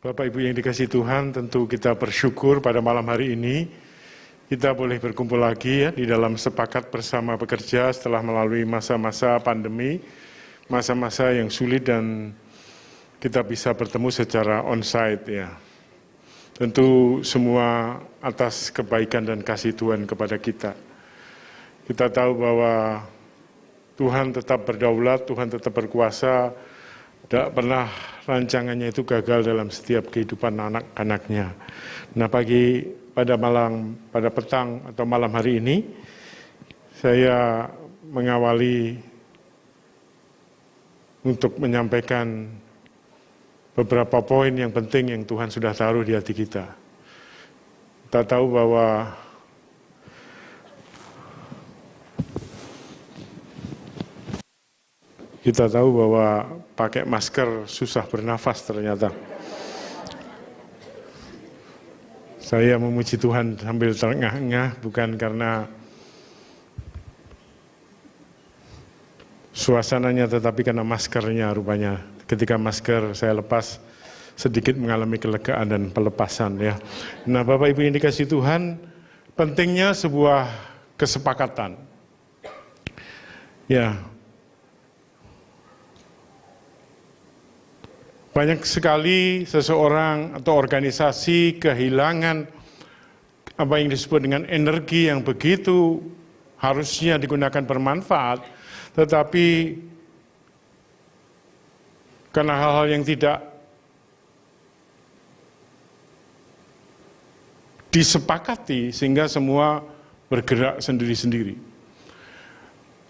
Bapak Ibu yang dikasihi Tuhan, tentu kita bersyukur pada malam hari ini kita boleh berkumpul lagi ya di dalam sepakat bersama bekerja setelah melalui masa-masa pandemi, masa-masa yang sulit dan kita bisa bertemu secara on-site ya. Tentu semua atas kebaikan dan kasih Tuhan kepada kita. Kita tahu bahwa Tuhan tetap berdaulat, Tuhan tetap berkuasa, tidak pernah rancangannya itu gagal dalam setiap kehidupan anak-anaknya. Nah pada petang atau malam hari ini, saya mengawali untuk menyampaikan beberapa poin yang penting yang Tuhan sudah taruh di hati kita. Kita tahu bahwa pakai masker susah bernafas ternyata. Saya memuji Tuhan sambil terengah-engah bukan karena suasananya tetapi karena maskernya rupanya. Ketika masker saya lepas sedikit mengalami kelegaan dan pelepasan ya. Nah Bapak Ibu yang dikasihi Tuhan, pentingnya sebuah kesepakatan. Ya. Banyak sekali seseorang atau organisasi kehilangan apa yang disebut dengan energi yang begitu harusnya digunakan bermanfaat, tetapi karena hal-hal yang tidak disepakati sehingga semua bergerak sendiri-sendiri.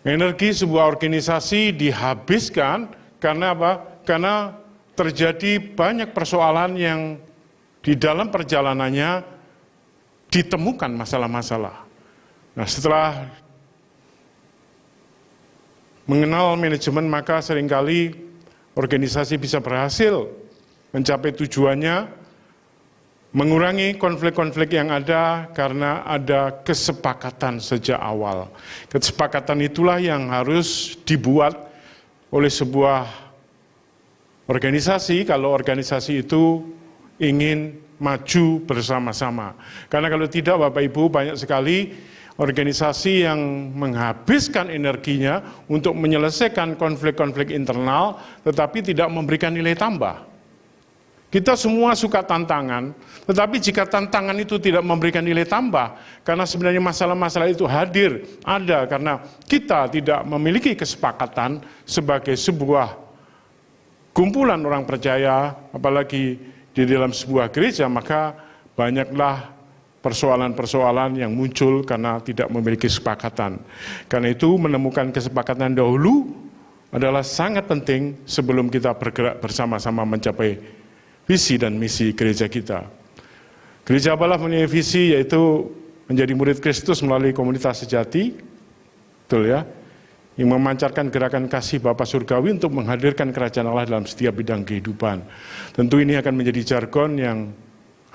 Energi sebuah organisasi dihabiskan karena apa? Karena terjadi banyak persoalan yang di dalam perjalanannya ditemukan masalah-masalah. Nah setelah mengenal manajemen maka seringkali organisasi bisa berhasil mencapai tujuannya, mengurangi konflik-konflik yang ada karena ada kesepakatan sejak awal. Kesepakatan itulah yang harus dibuat oleh sebuah organisasi, kalau organisasi itu ingin maju bersama-sama. Karena kalau tidak Bapak Ibu banyak sekali organisasi yang menghabiskan energinya untuk menyelesaikan konflik-konflik internal tetapi tidak memberikan nilai tambah. Kita semua suka tantangan, tetapi jika tantangan itu tidak memberikan nilai tambah, karena sebenarnya masalah-masalah itu hadir, ada karena kita tidak memiliki kesepakatan sebagai sebuah kumpulan orang percaya, apalagi di dalam sebuah gereja, maka banyaklah persoalan-persoalan yang muncul karena tidak memiliki kesepakatan. Karena itu menemukan kesepakatan dahulu adalah sangat penting sebelum kita bergerak bersama-sama mencapai visi dan misi gereja kita. Gereja Allah mempunyai visi yaitu menjadi murid Kristus melalui komunitas sejati, betul ya? Yang memancarkan gerakan kasih Bapa Surgawi untuk menghadirkan kerajaan Allah dalam setiap bidang kehidupan. Tentu ini akan menjadi jargon yang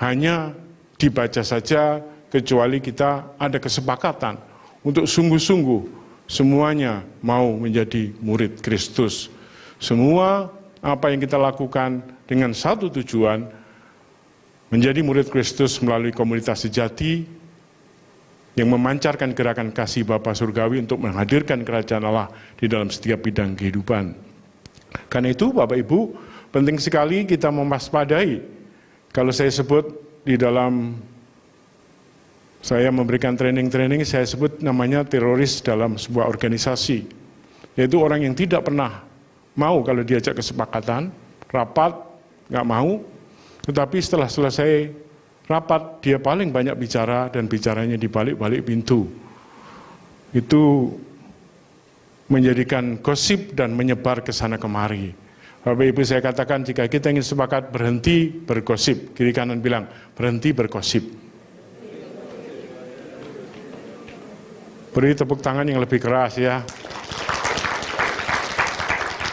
hanya dibaca saja, kecuali kita ada kesepakatan untuk sungguh-sungguh semuanya mau menjadi murid Kristus. Semua apa yang kita lakukan dengan satu tujuan, menjadi murid Kristus melalui komunitas sejati, yang memancarkan gerakan kasih Bapa Surgawi untuk menghadirkan kerajaan Allah di dalam setiap bidang kehidupan. Karena itu Bapak Ibu, penting sekali kita mewaspadai. Kalau saya sebut di dalam, saya memberikan training-training, saya sebut namanya teroris dalam sebuah organisasi. Yaitu orang yang tidak pernah mau kalau diajak kesepakatan, rapat, nggak mau, tetapi setelah selesai rapat, dia paling banyak bicara dan bicaranya di balik-balik pintu. Itu menjadikan gosip dan menyebar ke sana kemari. Bapak Ibu saya katakan jika kita ingin sepakat berhenti bergosip, kiri kanan bilang berhenti bergosip. Beri tepuk tangan yang lebih keras ya.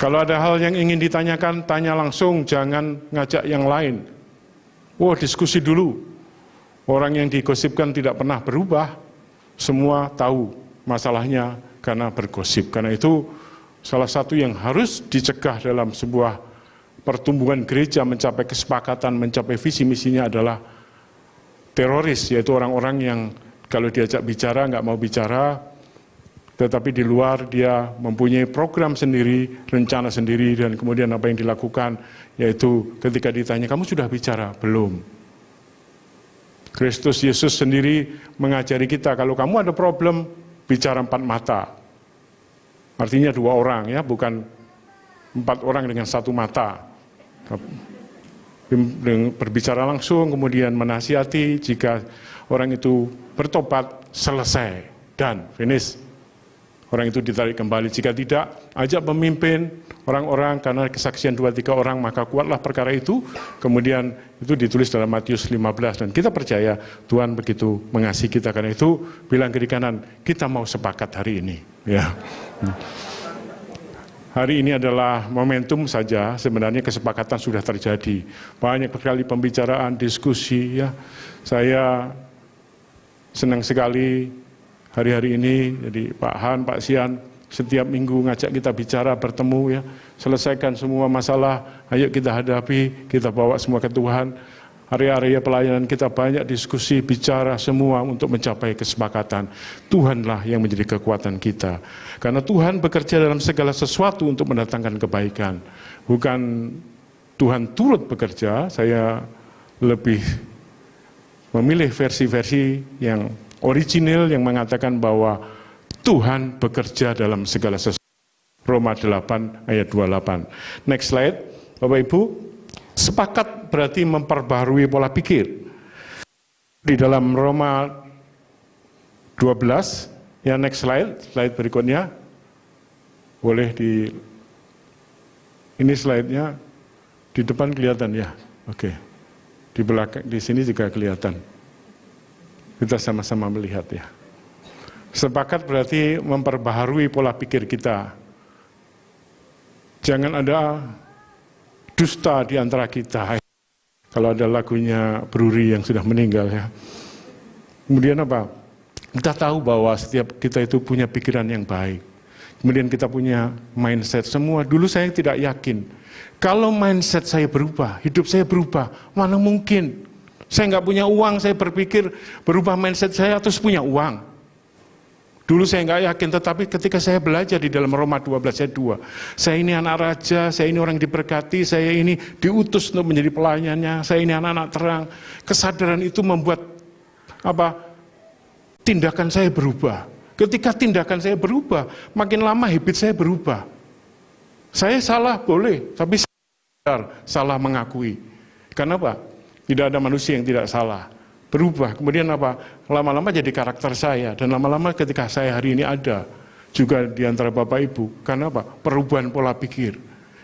Kalau ada hal yang ingin ditanyakan, tanya langsung, jangan ngajak yang lain. Wah, diskusi dulu. Orang yang digosipkan tidak pernah berubah. Semua tahu masalahnya karena bergosip. Karena itu salah satu yang harus dicegah dalam sebuah pertumbuhan gereja mencapai kesepakatan, mencapai visi misinya adalah teroris, yaitu orang-orang yang kalau diajak bicara nggak mau bicara, tetapi di luar dia mempunyai program sendiri, rencana sendiri, dan kemudian apa yang dilakukan, yaitu ketika ditanya, kamu sudah bicara? Belum. Kristus Yesus sendiri mengajari kita, kalau kamu ada problem, bicara 4 mata. Artinya 2 orang, ya, bukan 4 orang dengan 1 mata. Berbicara langsung, kemudian menasihati, jika orang itu bertobat, selesai, dan finish. Orang itu ditarik kembali, jika tidak, ajak pemimpin orang-orang, karena kesaksian 2-3 orang, maka kuatlah perkara itu. Kemudian itu ditulis dalam Matius 15, dan kita percaya Tuhan begitu mengasihi kita, karena itu bilang kiri kanan, kita mau sepakat hari ini. Ya. Hari ini adalah momentum saja, sebenarnya kesepakatan sudah terjadi. Banyak sekali pembicaraan, diskusi, ya. Saya senang sekali hari-hari ini, jadi Pak Han, Pak Sian, setiap minggu ngajak kita bicara, bertemu, ya. Selesaikan semua masalah, ayo kita hadapi, kita bawa semua ke Tuhan. Area-area pelayanan kita banyak diskusi, bicara semua untuk mencapai kesepakatan. Tuhanlah yang menjadi kekuatan kita. Karena Tuhan bekerja dalam segala sesuatu untuk mendatangkan kebaikan. Bukan Tuhan turut bekerja, saya lebih memilih versi-versi yang original yang mengatakan bahwa Tuhan bekerja dalam segala sesuatu. Roma 8 ayat 28. Next slide, Bapak Ibu. Sepakat berarti memperbaharui pola pikir. Di dalam Roma 12, ya, next slide berikutnya. Boleh ini slide-nya di depan kelihatan, ya. Oke. Di belakang, di sini juga kelihatan. Kita sama-sama melihat, ya. Sepakat berarti memperbaharui pola pikir kita. Jangan ada dusta di antara kita. Kalau ada lagunya Bruri yang sudah meninggal, ya. Kemudian apa? Kita tahu bahwa setiap kita itu punya pikiran yang baik. Kemudian kita punya mindset semua. Dulu saya tidak yakin. Kalau mindset saya berubah, hidup saya berubah, mana mungkin? Saya nggak punya uang, saya berpikir berubah mindset saya terus punya uang. Dulu saya nggak yakin, tetapi ketika saya belajar di dalam Roma 12 ayat 2, saya ini anak raja, saya ini orang diberkati, saya ini diutus untuk menjadi pelayannya, saya ini anak-anak terang. Kesadaran itu membuat tindakan saya berubah. Ketika tindakan saya berubah, makin lama habit saya berubah. Saya salah boleh, tapi salah mengakui. Kenapa? Tidak ada manusia yang tidak salah. Berubah, kemudian lama-lama jadi karakter saya, dan lama-lama ketika saya hari ini ada juga di antara Bapak Ibu, karena perubahan pola pikir.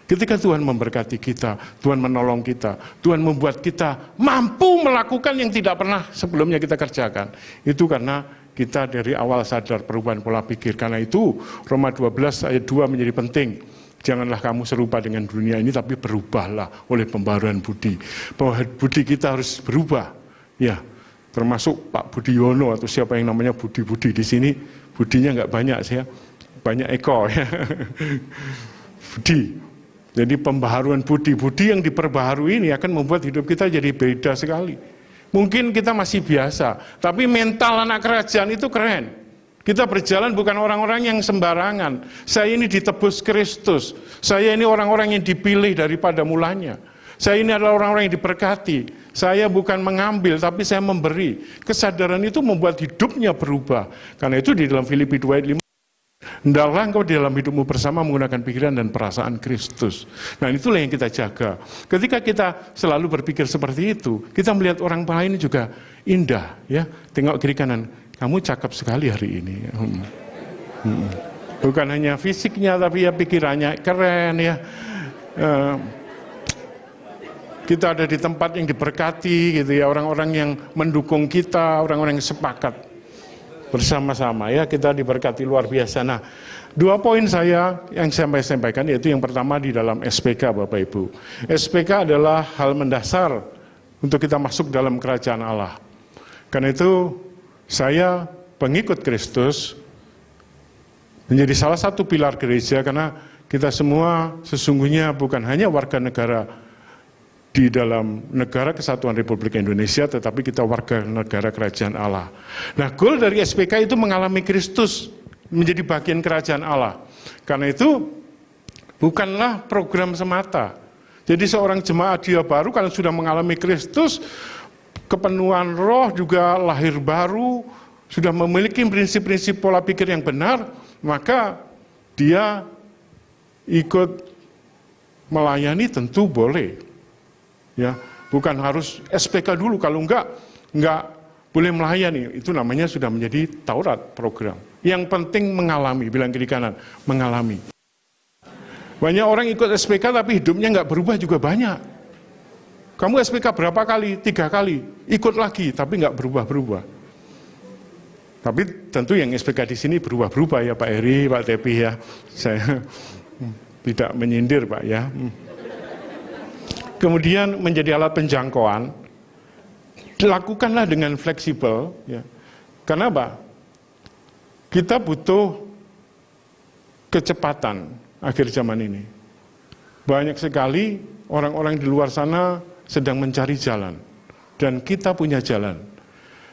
Ketika Tuhan memberkati kita, Tuhan menolong kita, Tuhan membuat kita mampu melakukan yang tidak pernah sebelumnya kita kerjakan. Itu karena kita dari awal sadar perubahan pola pikir. Karena itu Roma 12 ayat 2 menjadi penting. Janganlah kamu serupa dengan dunia ini, tapi berubahlah oleh pembaharuan budi. Bahwa budi kita harus berubah, ya. Termasuk Pak Budiono atau siapa yang namanya Budi-Budi di sini, budinya nggak banyak, saya banyak eko, ya. Budi. Jadi pembaharuan budi yang diperbaharui ini akan membuat hidup kita jadi beda sekali. Mungkin kita masih biasa, tapi mental anak kerajaan itu keren. Kita berjalan bukan orang-orang yang sembarangan. Saya ini ditebus Kristus. Saya ini orang-orang yang dipilih daripada mulanya. Saya ini adalah orang-orang yang diberkati. Saya bukan mengambil, tapi saya memberi. Kesadaran itu membuat hidupnya berubah. Karena itu di dalam Filipi 2 ayat 5, hendaklah engkau di dalam hidupmu bersama menggunakan pikiran dan perasaan Kristus. Nah, itulah yang kita jaga. Ketika kita selalu berpikir seperti itu, kita melihat orang lain juga indah, ya. Tengok kiri kanan, kamu cakep sekali hari ini. Bukan hanya fisiknya, tapi ya pikirannya keren, ya. Kita ada di tempat yang diberkati, gitu ya. Orang-orang yang mendukung kita, orang-orang yang sepakat bersama-sama, ya, kita diberkati luar biasa. Nah, 2 poin saya yang saya sampaikan, yaitu yang pertama di dalam SPK, Bapak Ibu. SPK adalah hal mendasar untuk kita masuk dalam kerajaan Allah. Karena itu saya pengikut Kristus menjadi salah satu pilar gereja, karena Kita semua sesungguhnya bukan hanya warga negara di dalam negara Kesatuan Republik Indonesia, tetapi kita warga negara kerajaan Allah. Nah, goal dari SPK itu mengalami Kristus, menjadi bagian kerajaan Allah. Karena itu bukanlah program semata. Jadi seorang jemaat dia baru kalau sudah mengalami Kristus, kepenuhan roh, juga lahir baru, sudah memiliki prinsip-prinsip pola pikir yang benar, maka dia ikut melayani tentu boleh. Ya, bukan harus SPK dulu, kalau enggak boleh melayani. Itu namanya sudah menjadi Taurat program. Yang penting mengalami, bilang kiri kanan, mengalami. Banyak orang ikut SPK tapi hidupnya enggak berubah juga banyak. Kamu SPK berapa kali? 3 kali. Ikut lagi tapi enggak berubah-berubah. Tapi tentu yang SPK di sini berubah-berubah ya Pak Heri, Pak Tepi ya. Saya tidak menyindir Pak ya. Kemudian menjadi alat penjangkauan, lakukanlah dengan fleksibel. Ya. Karena apa? Kita butuh kecepatan akhir zaman ini. Banyak sekali orang-orang di luar sana sedang mencari jalan. Dan kita punya jalan.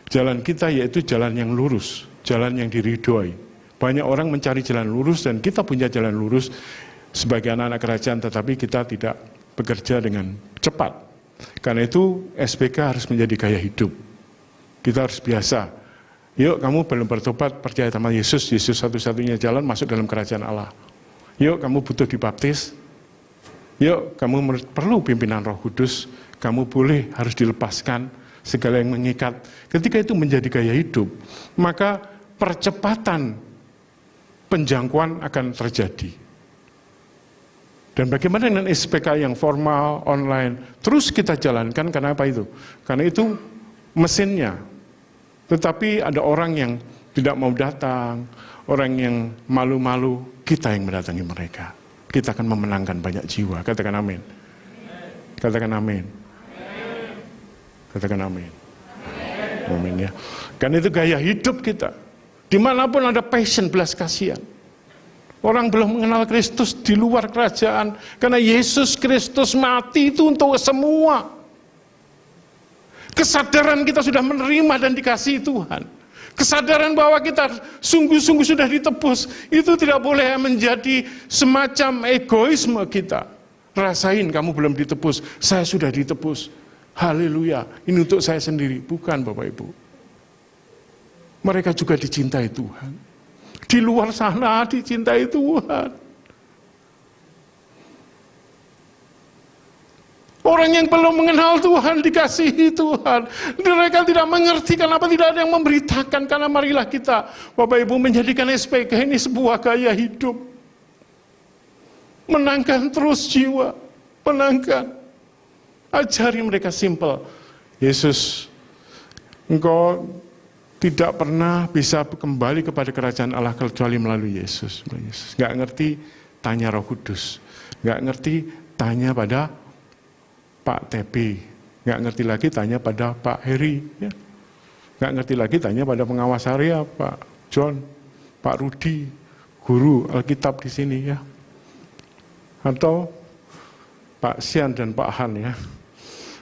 Jalan kita yaitu jalan yang lurus, jalan yang diridhoi. Banyak orang mencari jalan lurus dan kita punya jalan lurus sebagai anak-anak kerajaan, tetapi kita tidak bekerja dengan cepat. Karena itu SPK harus menjadi gaya hidup. Kita harus biasa. Yuk kamu belum bertobat, percaya sama Yesus, Yesus satu-satunya jalan masuk dalam kerajaan Allah. Yuk kamu butuh dibaptis. Yuk kamu perlu pimpinan Roh Kudus. Kamu boleh harus dilepaskan segala yang mengikat. Ketika itu menjadi gaya hidup, maka percepatan penjangkauan akan terjadi. Dan bagaimana dengan SPK yang formal, online, terus kita jalankan, karena apa itu? Karena itu mesinnya. Tetapi ada orang yang tidak mau datang, orang yang malu-malu, kita yang mendatangi mereka. Kita akan memenangkan banyak jiwa. Katakan amin. Katakan amin. Katakan amin. Amin ya. Karena itu gaya hidup kita. Dimanapun ada passion, belas kasihan. Orang belum mengenal Kristus di luar kerajaan. Karena Yesus Kristus mati itu untuk semua. Kesadaran kita sudah menerima dan dikasihi Tuhan. Kesadaran bahwa kita sungguh-sungguh sudah ditebus. Itu tidak boleh menjadi semacam egoisme kita. Rasain kamu belum ditebus, saya sudah ditebus. Haleluya, ini untuk saya sendiri. Bukan Bapak Ibu. Mereka juga dicintai Tuhan. Di luar sana dicintai Tuhan. Orang yang belum mengenal Tuhan dikasihi Tuhan. Mereka tidak mengerti kenapa tidak ada yang memberitakan. Karena marilah kita, Bapak Ibu, menjadikan SPK ini sebuah gaya hidup. Menangkan terus jiwa. Menangkan. Ajari mereka simple. Yesus, Engkau tidak pernah bisa kembali kepada kerajaan Allah kecuali melalui Yesus. Gak ngerti, tanya Roh Kudus. Gak ngerti, tanya pada Pak Tepi. Gak ngerti lagi, tanya pada Pak Heri. Ya. Gak ngerti lagi, tanya pada pengawas area Pak John, Pak Rudi, guru Alkitab di sini ya. Atau Pak Sian dan Pak Han ya.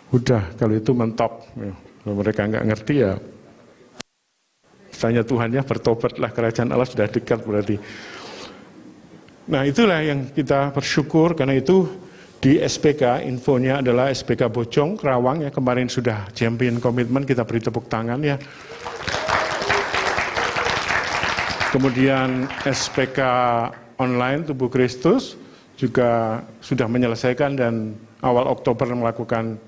Udah, kalau itu mentok. Ya. Kalau mereka gak ngerti ya, tanya Tuhan ya, bertobatlah, kerajaan Allah sudah dekat berarti. Nah itulah yang kita bersyukur, karena itu di SPK, infonya adalah SPK Bojong, Kerawang ya, kemarin sudah champion komitmen, kita beri tepuk tangan ya. Kemudian SPK online Tubuh Kristus juga sudah menyelesaikan dan awal Oktober melakukan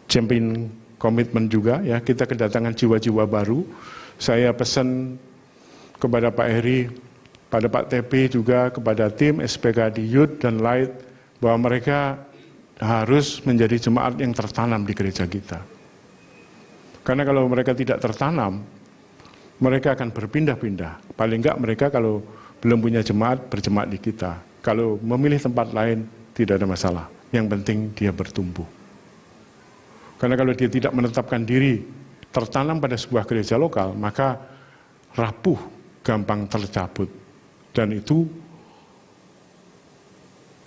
champion komitmen juga ya, kita kedatangan jiwa-jiwa baru. Saya pesan kepada Pak Heri, pada Pak TP juga, kepada tim SPK di Youth dan Light, bahwa mereka harus menjadi jemaat yang tertanam di gereja kita. Karena kalau mereka tidak tertanam, mereka akan berpindah-pindah. Paling enggak mereka kalau belum punya jemaat, berjemaat di kita. Kalau memilih tempat lain, tidak ada masalah. Yang penting dia bertumbuh. Karena kalau dia tidak menetapkan diri, tertanam pada sebuah gereja lokal, maka rapuh, gampang tercabut. Dan itu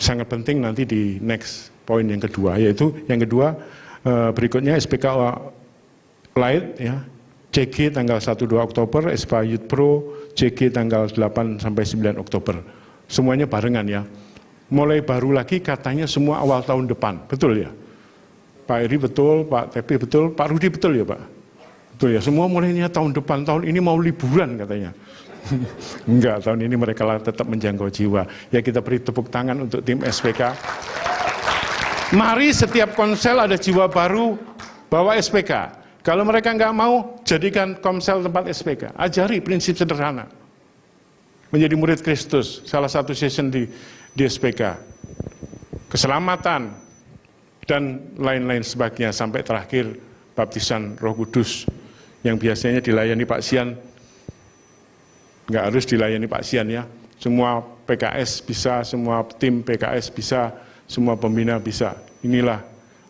sangat penting nanti di next poin yang kedua, yaitu yang kedua berikutnya SPK Light ya, CG tanggal 1-2 Oktober, SPA Youth Pro, CG tanggal 8-9 Oktober. Semuanya barengan ya. Mulai baru lagi katanya semua awal tahun depan, betul ya? Pak Eri betul, Pak Tepi betul, Pak Rudi betul ya Pak? Betul ya, semua mulainya tahun depan, tahun ini mau liburan katanya. Enggak, tahun ini mereka tetap menjangkau jiwa. Ya kita beri tepuk tangan untuk tim SPK. Mari setiap Komsel ada jiwa baru, bawa SPK. Kalau mereka nggak mau, jadikan Komsel tempat SPK. Ajari prinsip sederhana. Menjadi murid Kristus, salah satu session di SPK. Keselamatan, dan lain-lain sebagainya, sampai terakhir baptisan Roh Kudus. Yang biasanya dilayani Pak Sian, nggak harus dilayani Pak Sian ya. Semua PKS bisa, semua tim PKS bisa, semua pembina bisa. Inilah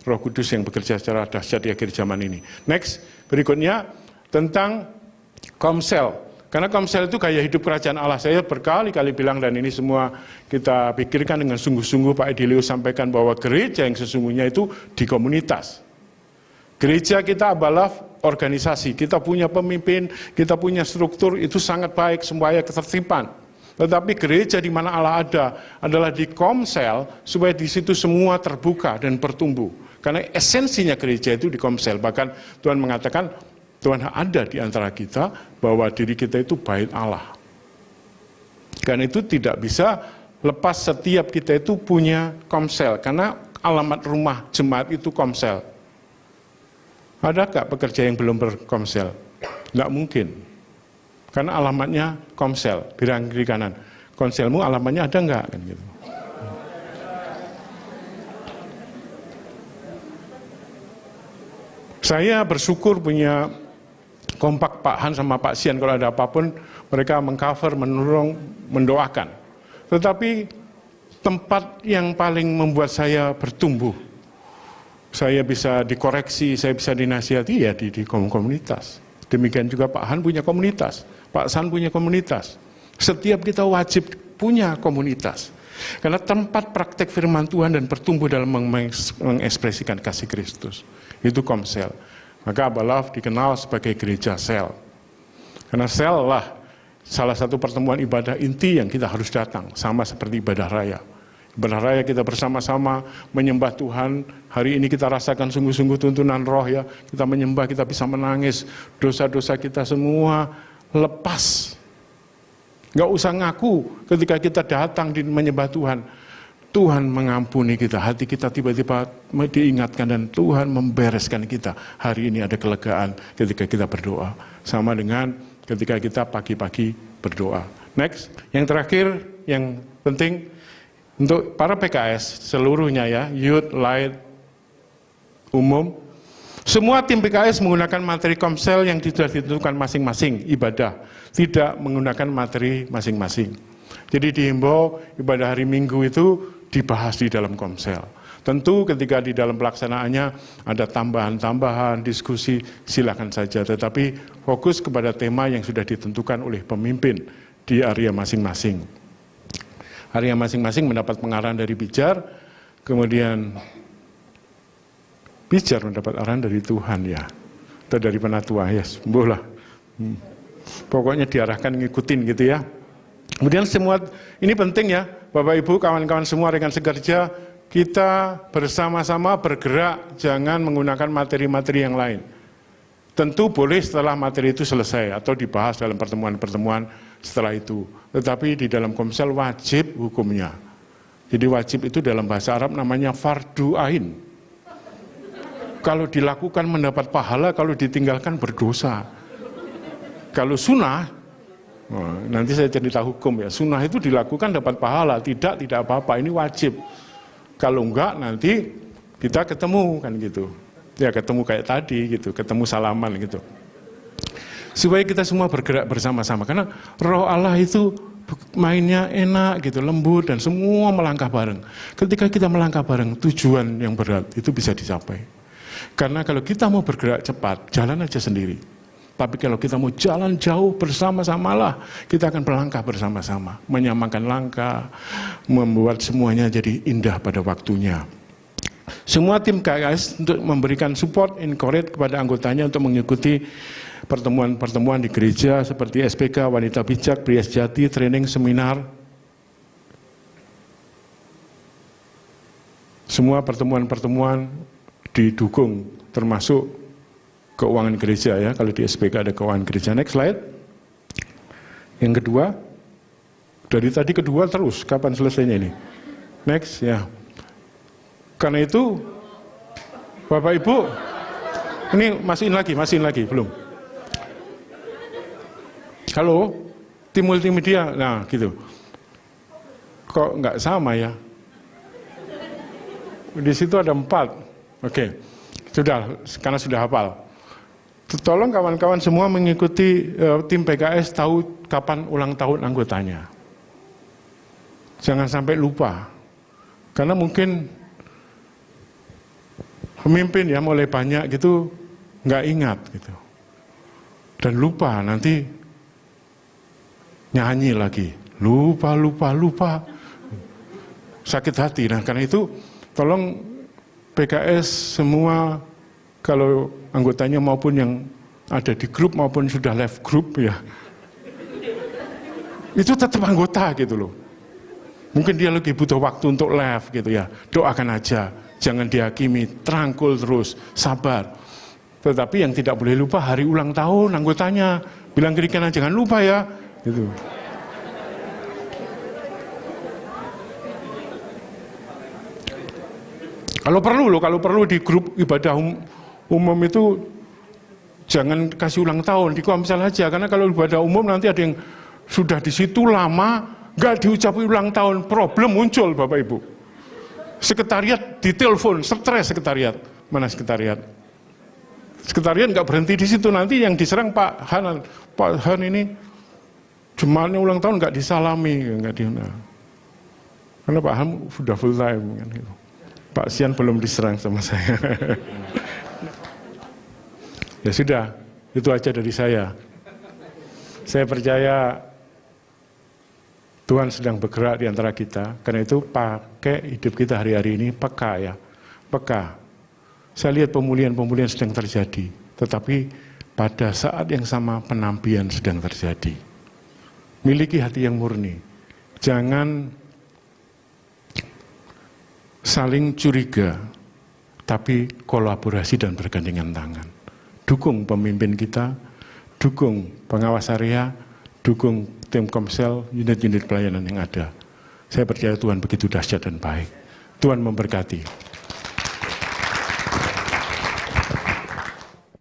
Roh Kudus yang bekerja secara dahsyat di akhir zaman ini. Next, berikutnya tentang Komsel. Karena Komsel itu gaya hidup kerajaan Allah. Saya berkali-kali bilang, dan ini semua kita pikirkan dengan sungguh-sungguh, Pak Edilio sampaikan bahwa gereja yang sesungguhnya itu di komunitas. Gereja kita adalah organisasi, kita punya pemimpin, kita punya struktur, itu sangat baik, supaya ketertiban. Tetapi gereja di mana Allah ada adalah di Komsel, supaya di situ semua terbuka dan bertumbuh. Karena esensinya gereja itu di Komsel. Bahkan Tuhan mengatakan, Tuhan ada di antara kita, bahwa diri kita itu bait Allah. Karena itu tidak bisa lepas setiap kita itu punya Komsel. Karena alamat rumah jemaat itu Komsel. Ada nggak pekerja yang belum berkomsel? Nggak mungkin. Karena alamatnya Komsel, bilang kiri kanan. Komselmu alamatnya ada nggak? Kan gitu. Saya bersyukur punya kompak Pak Han sama Pak Sian, kalau ada apapun mereka mengcover, menolong, mendoakan. Tetapi tempat yang paling membuat saya bertumbuh, saya bisa dikoreksi, saya bisa dinasihati ya di komunitas. Demikian juga Pak Han punya komunitas, Pak San punya komunitas. Setiap kita wajib punya komunitas. Karena tempat praktek firman Tuhan dan bertumbuh dalam mengekspresikan kasih Kristus. Itu Komsel. Maka Abalaf dikenal sebagai gereja sel. Karena sel lah salah satu pertemuan ibadah inti yang kita harus datang. Sama seperti ibadah raya. Ibadah raya kita bersama-sama menyembah Tuhan. Hari ini kita rasakan sungguh-sungguh tuntunan roh ya. Kita menyembah, kita bisa menangis. Dosa-dosa kita semua lepas. Nggak usah ngaku ketika kita datang di menyembah Tuhan. Tuhan mengampuni kita, hati kita tiba-tiba diingatkan dan Tuhan membereskan kita. Hari ini ada kelegaan ketika kita berdoa. Sama dengan ketika kita pagi-pagi berdoa. Next, yang terakhir, yang penting untuk para PKS seluruhnya ya, Youth, Light, umum. Semua tim PKS menggunakan materi Komsel yang sudah ditentukan masing-masing ibadah. Tidak menggunakan materi masing-masing. Jadi dihimbau ibadah hari Minggu itu dibahas di dalam Komsel. Tentu ketika di dalam pelaksanaannya ada tambahan-tambahan, diskusi, silakan saja. Tetapi fokus kepada tema yang sudah ditentukan oleh pemimpin di area masing-masing. Area masing-masing mendapat pengarahan dari Bijar, kemudian Bijar mendapat arahan dari Tuhan ya. Atau dari penatua, ya sembuh lah. Pokoknya diarahkan ngikutin gitu ya. Kemudian semua, ini penting ya, Bapak Ibu, kawan-kawan semua rekan sekerja, kita bersama-sama bergerak, jangan menggunakan materi-materi yang lain. Tentu boleh setelah materi itu selesai, atau dibahas dalam pertemuan-pertemuan setelah itu. Tetapi di dalam Komsel wajib hukumnya. Jadi wajib itu dalam bahasa Arab namanya fardu ain. Kalau dilakukan mendapat pahala, kalau ditinggalkan berdosa. Kalau sunnah, nanti saya cerita hukum ya, sunnah itu dilakukan dapat pahala, tidak apa-apa, ini wajib. Kalau enggak nanti kita ketemu kan gitu, ya ketemu kayak tadi gitu, ketemu salaman gitu. Supaya kita semua bergerak bersama-sama, karena roh Allah itu mainnya enak gitu, lembut dan semua melangkah bareng. Ketika kita melangkah bareng, tujuan yang berat itu bisa dicapai. Karena kalau kita mau bergerak cepat, jalan aja sendiri. Tapi kalau kita mau jalan jauh bersama-sama lah, kita akan berlangkah bersama-sama, menyamakan langkah, membuat semuanya jadi indah pada waktunya. Semua tim KKS untuk memberikan support, encourage kepada anggotanya untuk mengikuti pertemuan-pertemuan di gereja seperti SPK, Wanita Bijak, Pria Sejati, training, seminar. Semua pertemuan-pertemuan didukung, termasuk keuangan gereja ya. Kalau di SPK ada keuangan gereja. Next slide. Yang kedua, dari tadi kedua terus, kapan selesainya ini? Next ya. Karena itu, Bapak Ibu, ini masukin lagi, belum. Halo, tim multimedia, nah gitu. Kok nggak sama ya? Di situ ada 4. Oke, sudah, karena sudah hafal. Tolong kawan-kawan semua mengikuti tim PKS tahu kapan ulang tahun anggotanya. Jangan sampai lupa. Karena mungkin pemimpin ya mulai banyak gitu nggak ingat gitu. Dan lupa nanti nyanyi lagi. Lupa. Sakit hati. Nah, karena itu tolong PKS semua, kalau anggotanya maupun yang ada di grup maupun sudah left grup ya, itu tetap anggota gitu loh. Mungkin dia lagi butuh waktu untuk left gitu ya, doakan aja, jangan dihakimi, terangkul terus, sabar. Tetapi yang tidak boleh lupa hari ulang tahun anggotanya, bilang ke Rikana jangan lupa ya, gitu. Kalau perlu di grup ibadah umum itu jangan kasih ulang tahun, di Komsel aja, karena kalau ibadah umum nanti ada yang sudah di situ lama nggak diucapi ulang tahun, problem muncul Bapak Ibu. Sekretariat ditelepon, stres sekretariat, mana sekretariat? Sekretariat nggak berhenti di situ, nanti yang diserang Pak Han ini jemaatnya ulang tahun nggak disalami, nggak diundang. Karena Pak Han sudah full time kan gitu. Pak Sian belum diserang sama saya. Ya sudah, itu aja dari saya. Saya percaya Tuhan sedang bergerak di antara kita. Karena itu pakai hidup kita hari-hari ini peka ya, peka. Saya lihat pemulihan-pemulihan sedang terjadi, tetapi pada saat yang sama penampian sedang terjadi. Miliki hati yang murni. Jangan saling curiga, tapi kolaborasi dan bergandengan tangan. Dukung pemimpin kita, dukung pengawas area, dukung tim Komsel, unit-unit pelayanan yang ada. Saya percaya Tuhan begitu dahsyat dan baik. Tuhan memberkati.